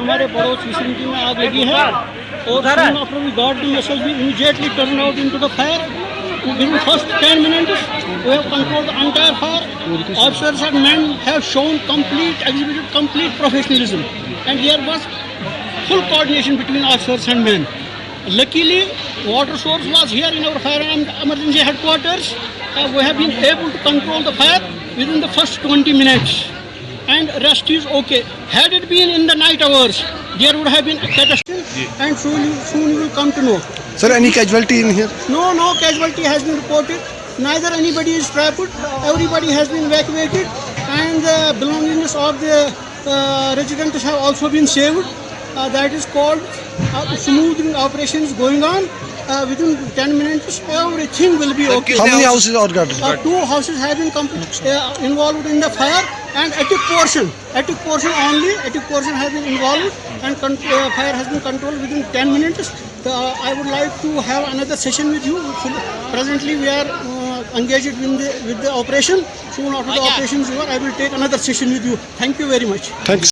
हमारे पड़ोस विसिनिटी में आग लगी है और after we got the message we immediately turned out into the fire. Within first 10 minutes we have controlled the entire fire. Officers and men have shown exhibited complete professionalism, and there was full coordination between officers and men. Luckily, water source was here in our fire and emergency headquarters. We have been able to control the fire within the first 20 minutes. And rest is okay. Had it been in the night hours, there would have been a catastrophe, and soon you will come to know. Sir, any casualty in here? No casualty has been reported. Neither anybody is trapped. Everybody has been evacuated, and the belongings of the residents have also been saved. That is called smoothing operations going on. Within 10 minutes, everything will be okay. How many houses are got? 2 houses have been involved in the fire, and attic portion has been involved, and fire has been controlled within 10 minutes. I would like to have another session with you. Presently, we are engaged with the operation. Soon after the operation is over, I will take another session with you. Thank you very much. Thanks.